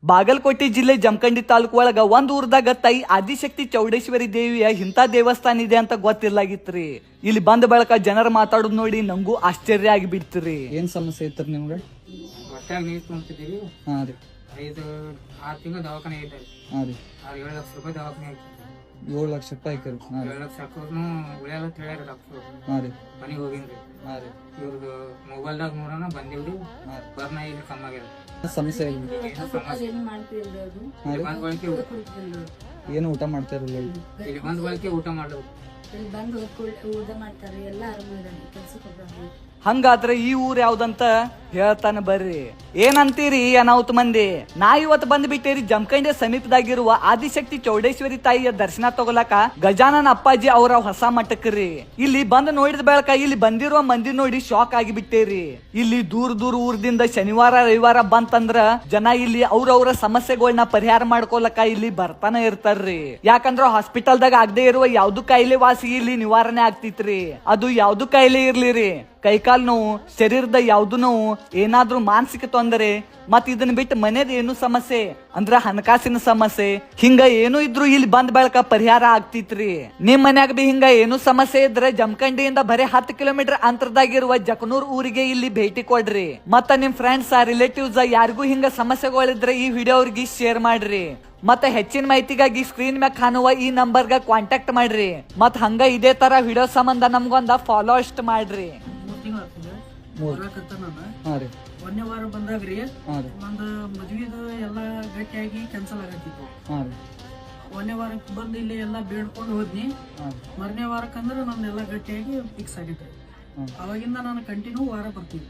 ಬಾಗಲಕೋಟೆ ಜಿಲ್ಲೆ ಜಮಖಂಡಿ ತಾಲೂಕು ಒಳಗ ಒಂದ್ ಊರ್ದಾಗ ತಾಯಿ ಆದಿಶಕ್ತಿ ಚೌಡೇಶ್ವರಿ ದೇವಿಯ ಇಂಥ ದೇವಸ್ಥಾನ ಇದೆ ಅಂತ ಗೊತ್ತಿರ್ಲಾಗಿತ್ರಿ. ಇಲ್ಲಿ ಬಂದ ಬಳಕ ಜನರು ಮಾತಾಡೋದು ನೋಡಿ ನಂಗೂ ಆಶ್ಚರ್ಯ ಆಗಿ ಬಿಡ್ತೀರಿ. ಏನ್ ಸಮಸ್ಯೆ ಇತ್ತು ನಿಮ್ಗೆ? ಹೊಟ್ಟಾಗ ನೀರು ತುಂಬ್ತಿದ್ದೀವಿ. ಹಾ ರೀ. 5-6 ತಿಂಗಳು ದವಾಖಾನೆ ಐತೆ. ಹಾ ರೀ. 7 ಲಕ್ಷ ರೂಪಾಯಿ ದವಾಖಾನೆ ಐತೆ. 7 ಲಕ್ಷ ರೂಪಾಯಿ ಐತೆ. 7 ಲಕ್ಷ ಹಾಕೋದ್ನು ಉಳಿಯಲ್ಲ ಹೇಳ್ಯಾರ ಡಾಕ್ಟರ್. ಹಾ ರೀ. ಮನೆಗೆ ಹೋಗಿನ್ರಿ. ಹಾ ರೀ. ಇವ್ರದ್ದು ಮೊಬೈಲ್ದಾಗ ನೋಡೋಣ ಬಂದಿವ್ರಿ. ಬರ್ನ ಈಗ ಕಮ್ಮಿ ಆಗ್ಯದ. ಸಮಸ್ಯೆ ಏನು ಏನು ಊಟ ಮಾಡ್ತಾ ಇರಲಿಲ್ಲ. ಇಲ್ಲಿ ಬಂದ ಬಳಕೆ ಊಟ ಮಾಡೋದು. ಹಂಗಾದ್ರೆ ಈ ಊರ್ ಯಾವ್ದಂತ ಹೇಳ್ತಾನೆ ಬರ್ರಿ. ಏನಂತೀರಿ ಅನಾಹುತ ಮಂದಿ? ನಾ ಇವತ್ತು ಬಂದ್ ಬಿಟ್ಟೇರಿ ಜಮಖಂಡಿ ಸಮೀಪದಾಗಿರುವ ಆದಿಶಕ್ತಿ ಚೌಡೇಶ್ವರಿ ತಾಯಿಯ ದರ್ಶನ ತಗೊಳಕ ಗಜಾನನ ಅಪ್ಪಾಜಿ ಅವರ ಹೊಸ ಮಠಕ್ರಿ. ಇಲ್ಲಿ ಬಂದ್ ನೋಡಿದ ಬೆಳಕ ಇಲ್ಲಿ ಬಂದಿರುವ ಮಂದಿ ನೋಡಿ ಶಾಕ್ ಆಗಿ ಬಿಟ್ಟೇರಿ. ಇಲ್ಲಿ ದೂರ ಊರ್ದಿಂದ ಶನಿವಾರ ರವಿವಾರ ಬಂತಂದ್ರ ಜನ ಇಲ್ಲಿ ಅವ್ರವ್ರ ಸಮಸ್ಯೆಗಳನ್ನ ಪರಿಹಾರ ಮಾಡ್ಕೊಳಕ ಇಲ್ಲಿ ಬರ್ತಾನೆ ಇರ್ತಾರ್ರಿ. ಯಾಕಂದ್ರ ಹಾಸ್ಪಿಟಲ್ದಾಗ ಆಗದೆ ಇರುವ ಯಾವ್ದು ಕಾಯಿಲೆ ವಾಸಿ ಇಲ್ಲಿ ನಿವಾರಣೆ ಆಗ್ತಿತ್ರಿ. ಅದು ಯಾವ್ದು ಕಾಯಿಲೆ ಇರ್ಲಿರಿ, ಕೈಕಾಲ್ ನೋವು, ಶರೀರದ ಯಾವ್ದು ನೋವು, ಏನಾದ್ರೂ ಮಾನಸಿಕ ತೊಂದರೆ, ಮತ್ ಇದನ್ನ ಬಿಟ್ಟು ಮನೇದ ಏನು ಸಮಸ್ಯೆ ಅಂದ್ರ ಹಣಕಾಸಿನ ಸಮಸ್ಯೆ, ಹಿಂಗ ಏನು ಇದ್ರು ಇಲ್ಲಿ ಬಂದ್ ಬೆಳಕ ಪರಿಹಾರ ಆಗ್ತಿತ್ರಿ. ನಿಮ್ ಮನ್ಯಾಗ ಬಿ ಹಿಂಗ ಏನು ಸಮಸ್ಯೆ ಇದ್ರೆ ಜಮಖಂಡಿಯಿಂದ ಬರೀ 10 ಕಿಲೋಮೀಟರ್ ಅಂತರದಾಗಿರುವ ಜಕನೂರ್ ಊರಿಗೆ ಇಲ್ಲಿ ಭೇಟಿ ಕೊಡ್ರಿ. ಮತ್ತ ನಿಮ್ ಫ್ರೆಂಡ್ಸ್ ರಿಲೇಟಿವ್ಸ್ ಯಾರಿಗೂ ಹಿಂಗ ಸಮಸ್ಯೆಗಳಿದ್ರೆ ಈ ವಿಡಿಯೋ ಅವ್ರಿಗೆ ಶೇರ್ ಮಾಡ್ರಿ. ಮತ್ತೆ ಹೆಚ್ಚಿನ ಮಾಹಿತಿಗಾಗಿ ಸ್ಕ್ರೀನ್ ಮ್ಯಾಗ ಕಾಣುವ ಈ ನಂಬರ್ಗ ಕಾಂಟ್ಯಾಕ್ಟ್ ಮಾಡ್ರಿ. ಮತ್ ಹಂಗ ಇದೇ ತರ ವಿಡಿಯೋ ಸಂಬಂಧ ನಮ್ಗೊಂದ ಫಾಲೋ ಅಷ್ಟ್ ಮಾಡ್ರಿ. ಒಂದೇ ವಾರ ಬಂದಾಗ್ರಿ ನಂದು ಮದ್ವಿದ ಎಲ್ಲ ಗಟ್ಟಿಯಾಗಿ ಕ್ಯಾನ್ಸಲ್ ಆಗತ್ತಿತ್ತು. ಒಂದೇ ವಾರಕ್ಕೆ ಬಂದು ಇಲ್ಲಿ ಎಲ್ಲ ಬೇಡ್ಕೊಂಡು ಹೋದ್ನಿ. ಮರನೇ ವಾರಕ್ಕಂದ್ರೆ ನಂದೆಲ್ಲ ಗಟ್ಟಿಯಾಗಿ ಫಿಕ್ಸ್ ಆಗಿತ್ತು. ಅವಾಗಿಂದ ನಾನು ಕಂಟಿನ್ಯೂ ವಾರ ಬರ್ತೀನಿ.